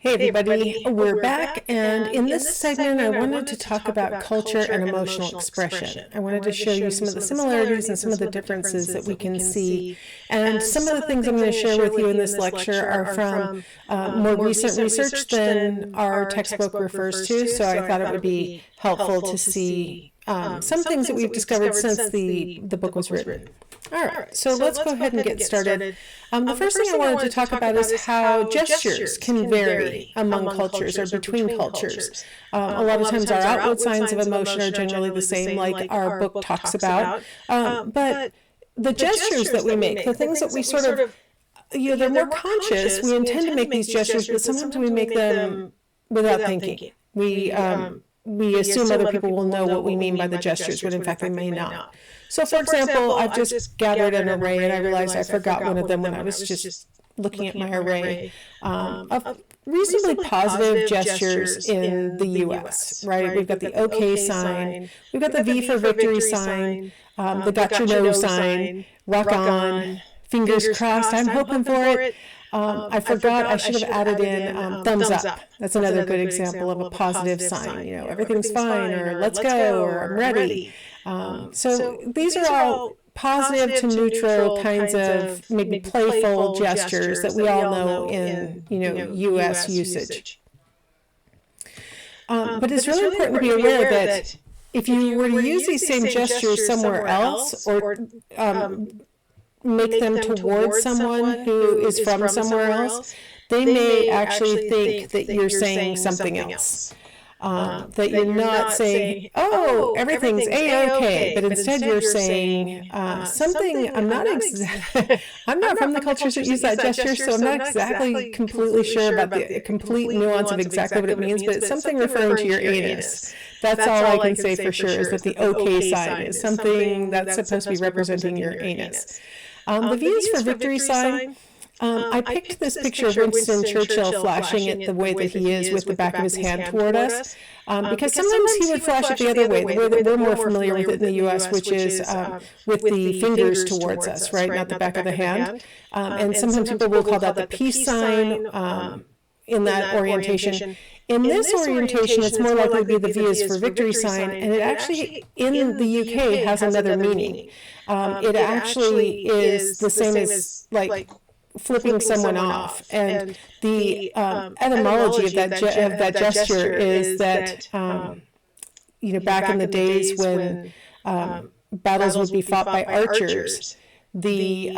Hey everybody, we're back, and in this segment I wanted to talk about culture and emotional expression. I wanted to show you some of the similarities and some of the differences that we can see. And some of the things I'm going to share with you in this lecture are from more recent research than our textbook refers to, so I thought it would be helpful to see some things that we've discovered since the book was written. All right, so let's go ahead and get started. The first thing I wanted to talk about is how gestures can vary among cultures or between cultures. A lot of times our outward signs of emotion are generally the same, like our book talks about, but the gestures that we make, the things that we sort of, they're more conscious. We intend to make these gestures, but sometimes we make them without thinking. We assume other people will know what we mean by the gestures, but in fact they may not. So for example, I've just gathered an array, and I realized I forgot one of them when I was just looking at my array of reasonably positive gestures in the U.S., right? We've got the OK sign, we've got the V for victory sign, the got your nose sign, rock on, fingers crossed, I'm hoping for it. I forgot I should have added in thumbs up. That's another good example of a positive sign. Everything's fine, or let's go, or I'm ready. So these are all positive to neutral kinds of maybe playful gestures that we all know in U.S. usage. But it's really important to be aware that if you were to use these same gestures somewhere else, or make them towards someone who is from somewhere else, they may actually think that you're saying something else. That you're not saying, oh, everything's A-okay, but instead you're saying something. I'm not from the cultures that use that gesture, so I'm not exactly completely sure about the complete nuance of exactly what it means, but it's something referring to your anus. That's all I can say for sure, is that the OK sign is something that's supposed to be representing your anus. The V is for victory sign. I picked this picture of Winston Churchill flashing it the way that he is with the back of his hand toward us, because sometimes he would flash it the other way, the way that we're more familiar with it in the U.S., which is with the fingers towards us, right, not the back of the hand. And sometimes people will call that the peace sign in that orientation. In this orientation, it's more likely to be the V is for victory sign, and it actually, in the UK, has another meaning. It actually is the same as, like, flipping someone off, and the etymology of that gesture is that back in the days when battles would be fought by archers, the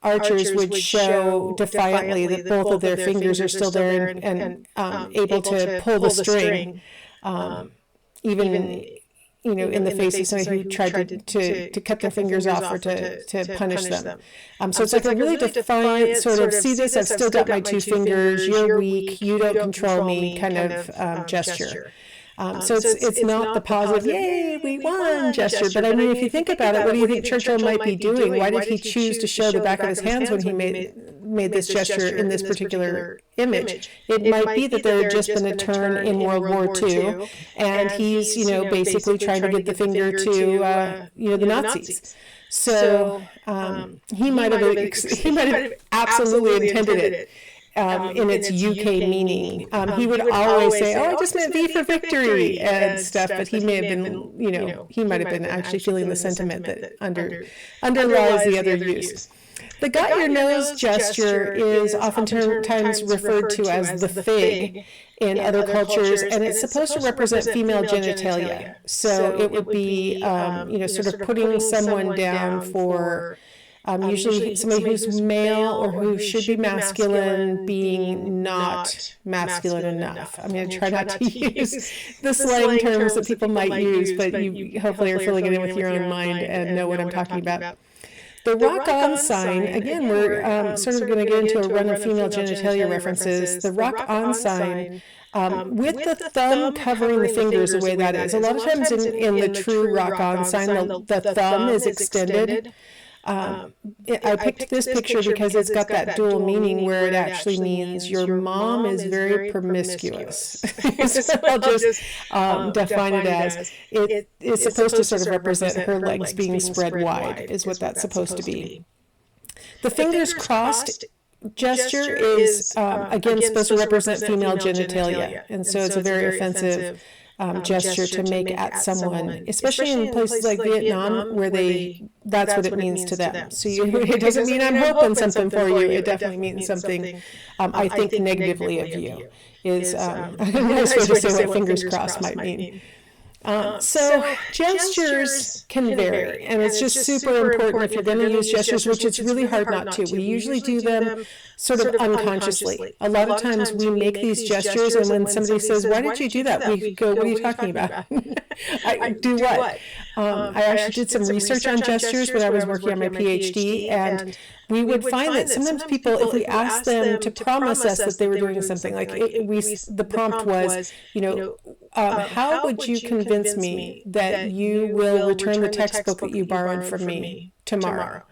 archers would show defiantly that both of their fingers are still there and able to pull the string, even in the face of somebody who tried to cut their fingers off or to punish them. So it's like a really defiant sort of, see this, I've still got my two fingers, you're weak, you don't control me kind of gesture. So it's not the positive, yay, we won gesture, but I mean, if you think about it, what do you think Churchill might be doing? Why did he choose to show the back of his hands when he made this gesture in this particular image? It might be that there had just been a turn in World War II, and he's, basically trying to get the finger to, the Nazis. So he might have absolutely intended it. In its UK meaning. He would always say, oh, I just meant V for victory and stuff, but he may have been, he might have been actually feeling the sentiment that underlies the other use. The got your nose gesture is oftentimes referred to as the fig in other cultures, and it's supposed to represent female genitalia. So it would be, sort of putting someone down for usually somebody who's male or who should be masculine being not masculine enough. I'm going to try not to use the slang terms that people might use, but you hopefully are filling it in with your own mind and know what I'm talking about. The rock-on sign, again, we're sort of going to get into a run of female genitalia references. The rock-on sign, with the thumb covering the fingers the way that is. A lot of times in the true rock-on sign, the thumb is extended. I picked this picture because it's got that dual meaning where it actually means your mom is very promiscuous. So I'll just define it as it is supposed to sort of represent her legs being spread wide is what that's supposed to be. The fingers crossed gesture is, again, supposed to represent female genitalia. And so it's a very offensive gesture to make at someone, especially in places like Vietnam, where that's what it means to them. So it doesn't mean I'm hoping something for you. It definitely means something, I think, negatively of you is a nice way to say what fingers crossed might mean. So gestures can vary, and it's just super important if you're going to use gestures, which it's really hard not to. We usually do them sort of unconsciously. A lot of times we make these gestures, and when somebody says, "Why did you do that?" we go, "What are you talking about?" I do what? I actually did some research on gestures when I was working on my PhD, and we would find that sometimes people, if we asked them to promise us that they were doing something, like the prompt was, how would you convince me that you will return the textbook that you borrowed from me tomorrow?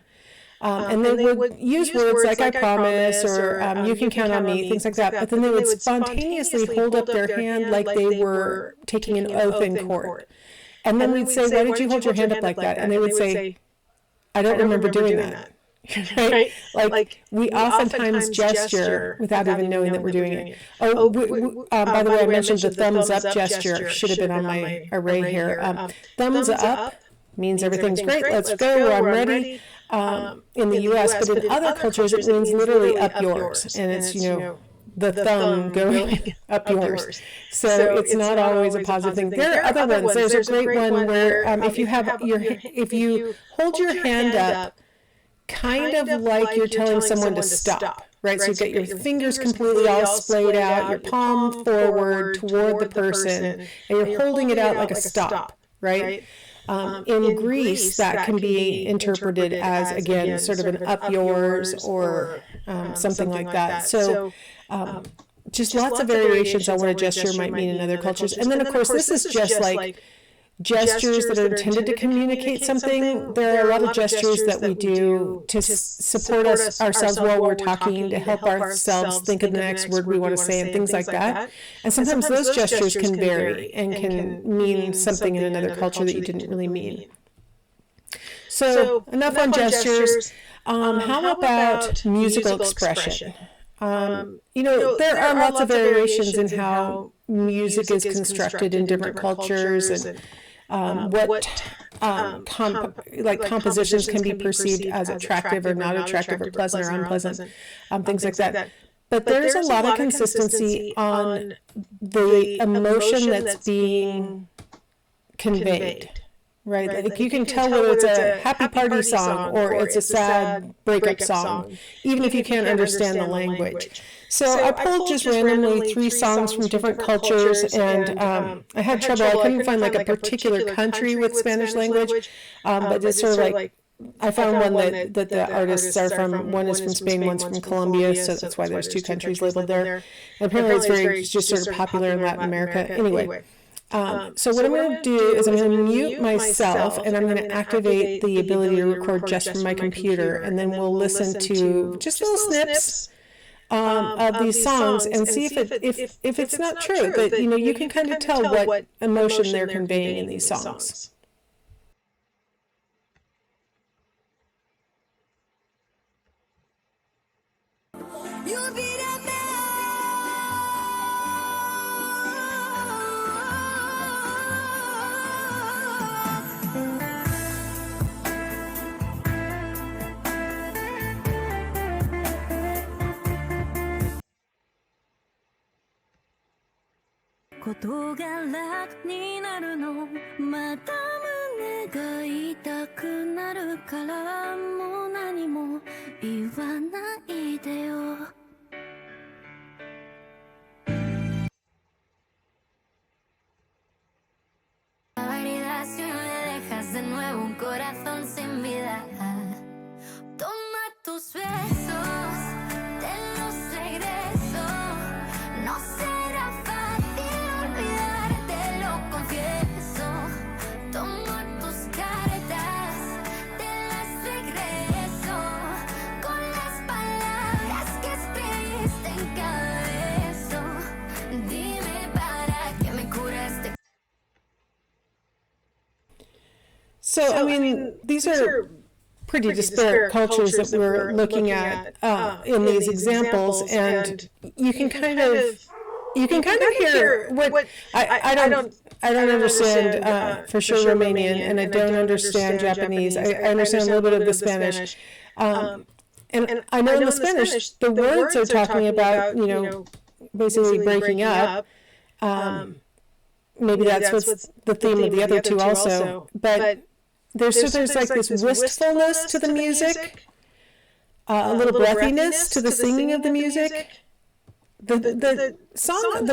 And they would use words like "I promise" or "you can count on me," things like that. But then they would spontaneously hold up their hand like they were taking an oath in court. And then we'd say, "Why did you hold your hand up like that?" And they would say, "I don't remember doing that." Right? Like we oftentimes gesture without even knowing that we're doing it. By the way, I mentioned the thumbs up gesture. Should have been on my array here. Thumbs up means everything's great. Let's go. I'm ready. In the U.S., but in other cultures, it means literally up yours, and it's the thumb going up yours. So it's not always a positive thing. There are other ones. There's a great one where if you hold your hand up, kind of like you're telling someone to stop, right? So you get your fingers completely all splayed out, your palm forward toward the person, and you're holding it out like a stop, right? In Greece, that can be interpreted as, again, sort of an up yours or something like that. So just lots of variations on what a gesture might mean in other cultures. And then, of course, this is just like gestures that are intended to communicate something. There are a lot of gestures that we do to support ourselves while we're talking, to help ourselves think of the next word we want to say and things like that. And sometimes those gestures can vary and can mean something in another culture that you didn't really mean. So enough on gestures. How about musical expression? There are lots of variations in how music is constructed in different cultures, and what compositions can be perceived as attractive or not attractive, or pleasant or unpleasant, things like that. But there's a lot of consistency on the emotion that's being conveyed. Right, like you can tell whether it's a happy party song or it's a sad breakup song, even if you can't understand the language. So I pulled just randomly 3 songs from different cultures, and I had trouble. I couldn't find like a particular country with Spanish language, but it's sort of like I found one that the artists are from. One is from Spain, one's from Colombia, so that's why there's 2 countries labeled there. And apparently it's just sort of popular in Latin America. Anyway. So what I'm going to do is I'm going to mute myself, and I'm going to activate the ability to record just from my computer, and then we'll listen to just little snips of these songs and see if it's not true, but you can kind of tell what emotion they're conveying in these songs. Koto ga raku ni naru no, mata mune ga itaku naru kara, mou nani mo iwanai de yo. La validación me dejas de nuevo un corazón sin vida. Toma tus besos, te los regreso. No será fácil olvidarte, lo confieso. Tomo tus cartas, te las regreso. Con las palabras que escribiste en cada beso. Dime para que me curaste. So, I mean, these are pretty disparate cultures that we're looking at in these examples, and you can kind of hear what I don't understand for sure Romanian, and I don't understand Japanese. I understand a little bit of the Spanish, and I know in the Spanish the words are talking about basically breaking up. Maybe that's what's the theme of the other two also, but there's like this wistfulness to the music, a little breathiness to the singing of the music. The song,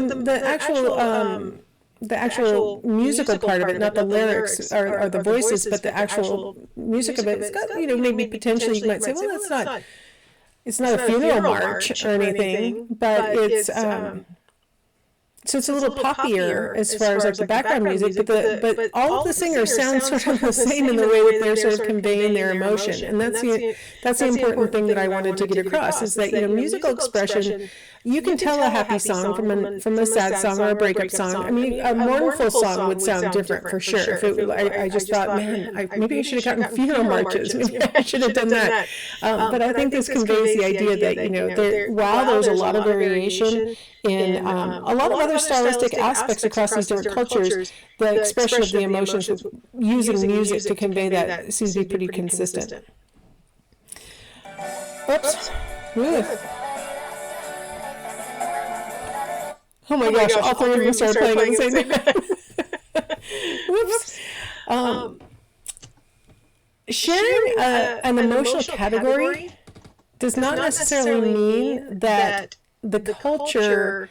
the actual musical part of it, not the lyrics or the voices, but the actual music of it. It's got, maybe potentially you might say, well, it's not a funeral march or anything, but it's so it's a little poppier as far as like the background music, but all of the singers sound sort of the same in the way that they're sort of conveying their emotion, and that's the important thing that I wanted to get across, is that musical expression. You can tell a happy song from a sad song or a breakup song. I mean, a mournful song would sound different for sure. I just thought, man, maybe I should have gotten funeral marches. Maybe I should have done that. But I think this conveys the idea that while there's a lot of variation in a lot of other stylistic aspects across these different cultures, the expression of the emotions with using music to convey that seems to be pretty consistent. Oops. Ooh. Oh my gosh, all three of them started playing at the same time. Whoops. Sharing an emotional category does not necessarily mean that the culture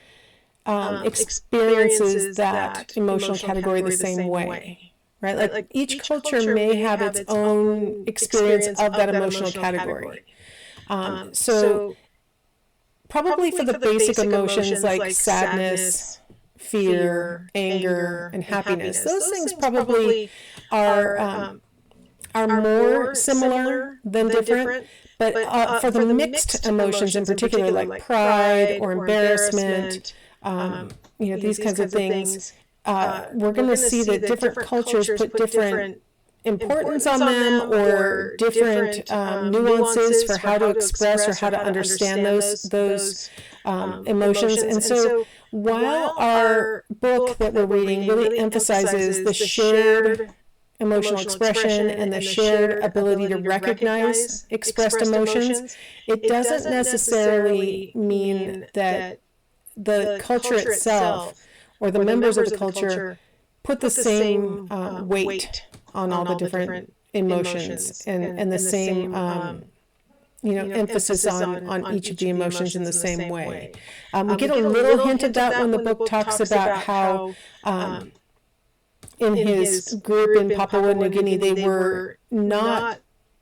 experiences that emotional category the same way, right? Like each culture may have its own experience of that emotional category. So probably for the basic emotions like sadness, fear, anger, and happiness, those things probably are more similar than different. But for the mixed emotions in particular, like pride or embarrassment, these kinds of things, we're going to see that different cultures put different importance on them, or different nuances for how to express or how to understand those emotions. And so while our book that we're reading really emphasizes the shared emotional expression and the shared ability to recognize expressed emotions, it doesn't necessarily mean that the culture itself or the members of the culture put the same weight on all the different emotions and the same emphasis on each of the emotions in the same way. We get a little hint of that when the book talks about how in his group in Papua New Guinea they were not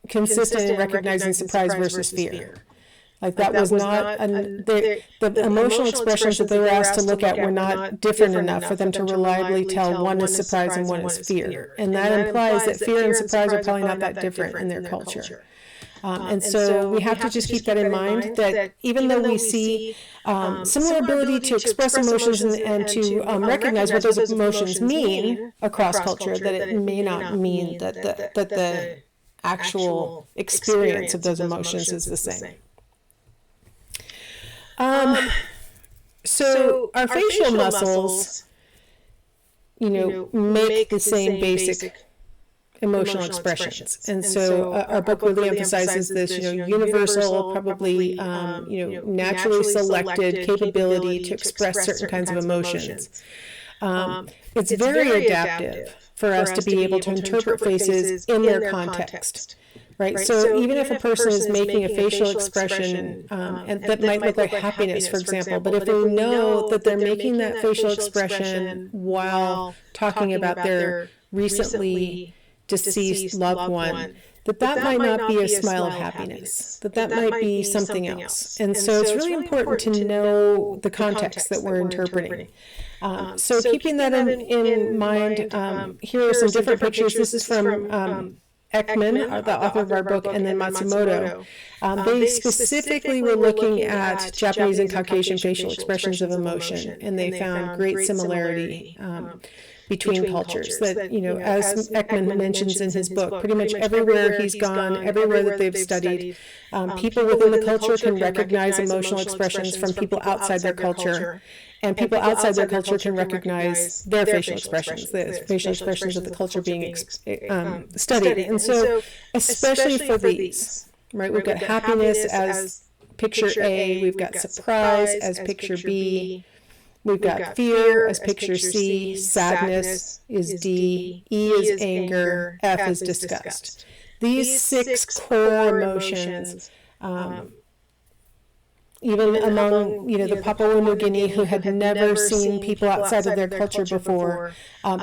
consistent in recognizing surprise versus fear. Like that was not, the emotional expressions that they were asked to look at were not different enough for them to reliably tell one is surprise and one is fear. And that implies that fear and surprise are probably not that different in their culture. And so we have to just keep that in mind, that even though we see similar ability to express emotions and to recognize what those emotions mean across culture, that it may not mean that the actual experience of those emotions is the same. So our facial muscles, make the same basic emotional expressions. And so our book really emphasizes this, universal, probably, naturally selected capability to express certain kinds of emotions. It's very adaptive for us to be able to interpret faces in their context. Right. So even if a person is making a facial expression, and that might look like happiness, for example, but if they know that they're making that facial expression while talking about their recently deceased loved one, that might not be a smile of happiness, that might be something else. And so it's really important to know the context that we're interpreting. So keeping that in mind, here are some different pictures. This is from Ekman, the author of our book, and then Matsumoto. They specifically were looking at Japanese and Caucasian facial expressions of emotion, and they found great similarity between cultures. That, you know, as Ekman mentions in his book, pretty much everywhere he's gone, everywhere that they've studied, people within the culture can recognize emotional expressions from people outside their culture. And people outside their culture can recognize their facial expressions, the facial expressions of the culture being studied. And so, especially for these, right, we've got happiness as picture A, we've got surprise as picture B, we've got fear as picture C, sadness is D, E is anger, F is disgust. These 6 core emotions, even among, you know, the Papua New Guinea who had never seen people outside of their culture before,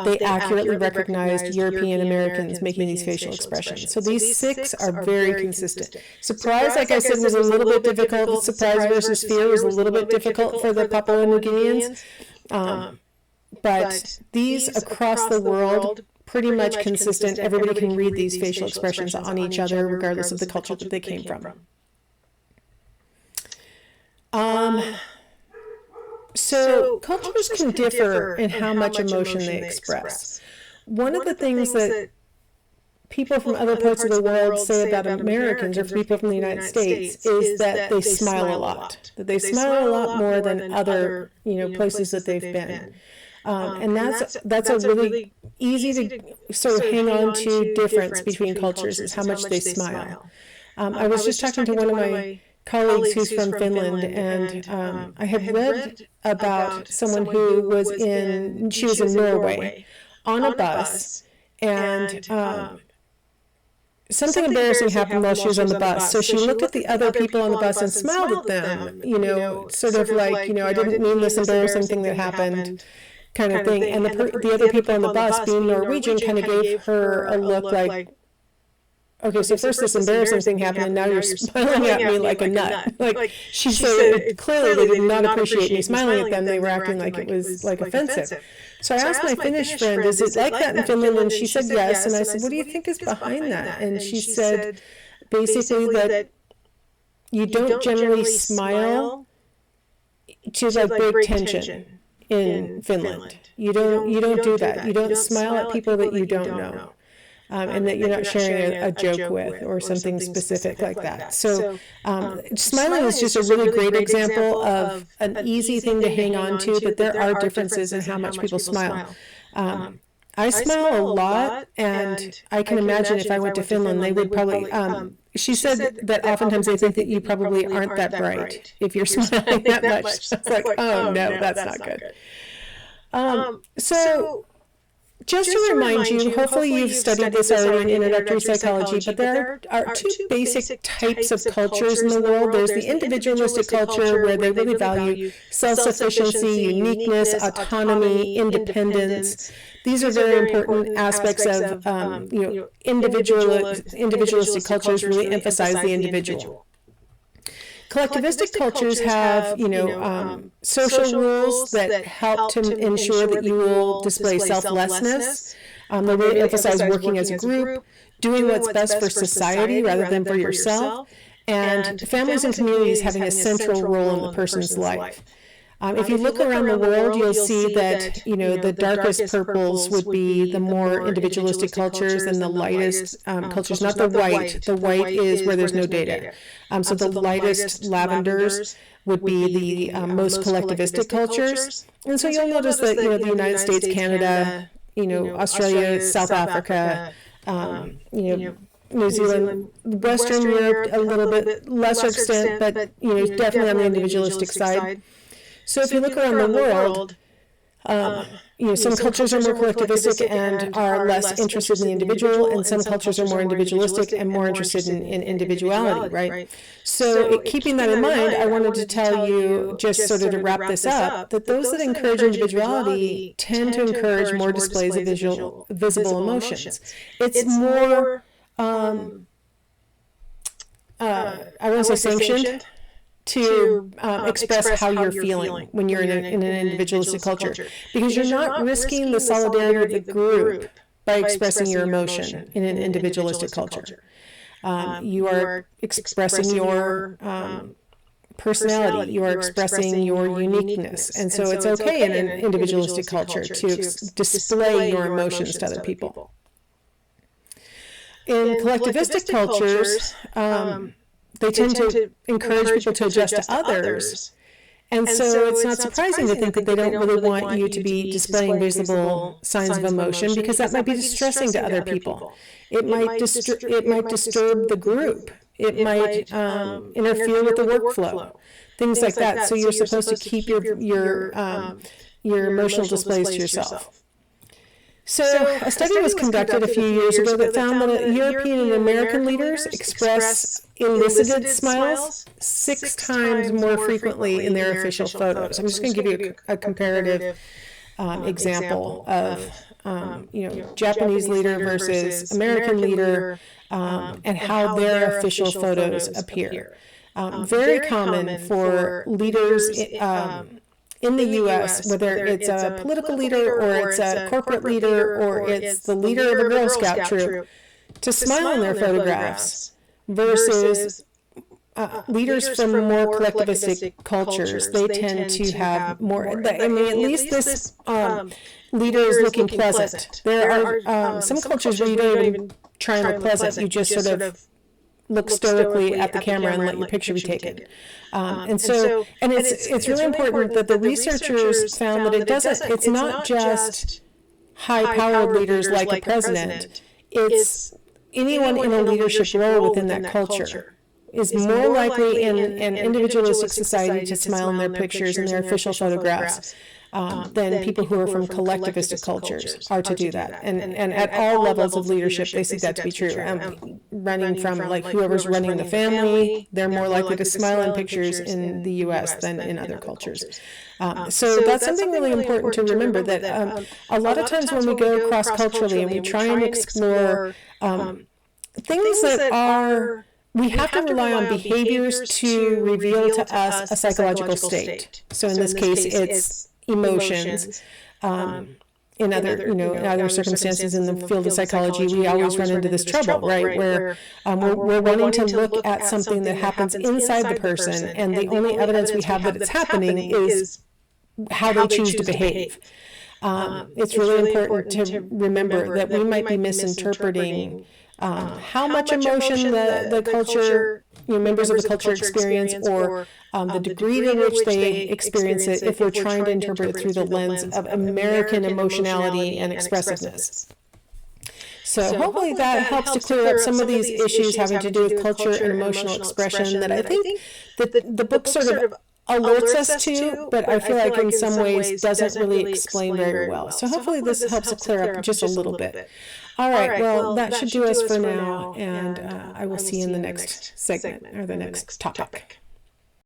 they accurately recognized European Americans making these facial expressions. So these 6 are very consistent. Surprise, like I said, was a little bit difficult. Surprise versus fear was a little bit difficult for the Papua New Guineans. But these across the world, pretty much consistent. Everybody can read these facial expressions on each other, regardless of the culture that they came from. So cultures can differ in how much emotion they express. One of the things that people from other parts of the world say about Americans or people from the United States is that they smile a lot. That they smile a lot more than other, you know, places that they've been. And that's a really easy to sort of hang on to difference between cultures is how much they smile. I was just talking to one of my colleagues who's from Finland, and I had read about someone who was in Norway on a bus, and something embarrassing happened while she was on the bus. So she looked at the other people on the bus and smiled at them, you know, sort of like, you know, I didn't mean this embarrassing thing that happened, kind of thing. And the other people on the bus, being Norwegian, kind of gave her a look like, okay, so first this embarrassing thing happened, and now you're smiling at me like a nut. Like, she said, clearly they did not appreciate me smiling at them. They were acting like it was like offensive. So I asked my Finnish friend, is it like that in Finland? And she said yes. And I said, what do you think is behind that? And she said basically that you don't generally smile to like break tension in Finland. You don't do that. You don't smile at people that you don't know. And that you're not sharing a joke with or something specific like that. So smiling is just a really great example of an easy thing to hang on to, but there are differences in how much people smile. I smile a lot, and I can imagine if I went to Finland, they would probably, she said that oftentimes they think that you probably aren't that bright if you're smiling that much. It's like, oh no, that's not good. So just to remind you, hopefully you've studied this already in introductory psychology, but there are 2 basic types of cultures in the world. There's the individualistic culture, where they really value self-sufficiency, uniqueness, autonomy, independence. These are very important aspects of, individualistic cultures really emphasize the individual. Collectivistic cultures have, social rules that help to ensure that you will display selflessness. They really emphasize working as a group, doing what's best for society rather than for yourself, and families and communities having a central role in the person's life. If you look around the world, you'll see that, the darkest purples would be the more individualistic cultures, and the lightest cultures, not the white. The white is where there's no data. So the lightest lavenders would be the most collectivistic cultures. And so you'll notice that, the United States, Canada, Australia, South Africa, New Zealand, Western Europe, a little bit lesser extent, but, definitely on the individualistic side. So if you look around the world, some cultures are more collectivistic and are less interested in the individual, and some cultures are more individualistic and more interested in individuality, right? So keeping that in mind, I wanted to tell you, just sort of to wrap this up, that those that encourage individuality tend to encourage more displays of visible emotions. It's more, I won't say sanctioned, to express how you're feeling when you're in an individualistic culture, because you're not risking the solidarity of the group by expressing your emotion in an individualistic culture. You are expressing your personality. You are expressing your uniqueness. And so it's okay in an individualistic culture to display your emotions to other people. In collectivistic cultures, they tend to encourage people to adjust to others. And so it's not surprising to think that they don't really want you to be displaying visible signs of emotion, because that might be distressing to other people. It might disturb the group. It might interfere with the workflow, things like that. So you're supposed to keep your emotional displays to yourself. So a study was conducted a few years ago that found that European and American leaders express elicited smiles 6 times more frequently in their official photos. I'm just going to give you a comparative example of Japanese leader versus American leader, and how their official photos appear. Very common for leaders in the U.S., whether it's a political leader or it's a corporate leader or it's the leader of a Girl Scout troop, to smile in their photographs versus leaders from more collectivistic cultures. They tend to have more, at least this leader is looking pleasant. There are some cultures where you don't even try and look pleasant. You just sort of look stoically at the camera and let your picture be taken. And it's really important that the researchers found that it's not just high-powered leaders like a president. It's anyone in a leadership role within that culture is more likely in an individualistic society to smile in their pictures and their official photographs than people who are from collectivistic cultures are to do that. And at all levels of leadership, they see that to be true. Running from whoever's running the family, they're more likely to smile in pictures in the U.S. than in other cultures. So that's something really important to remember, that a lot of times when we go cross-culturally and we try and explore things that are, we have to rely on behaviors to reveal to us a psychological state. So in this case, it's emotions. In other circumstances in the field of psychology, we always run into this trouble, right? Where we're wanting to look at something that happens inside the person, and the only evidence we have that it's happening is how they choose to behave. It's really important to remember that we might be misinterpreting how much emotion the culture, members of the culture experience, or the degree to which they experience it, if we're trying to interpret it through the lens of American emotionality and expressiveness. So hopefully that helps to clear up some of these issues having to do with culture and emotional expression that I think that the book sort of alerts us to, but I feel like in some ways doesn't really explain very well. So hopefully this helps to clear up just a little bit. All right, well, that should do us for now, and I will see you in the next segment, or the next topic.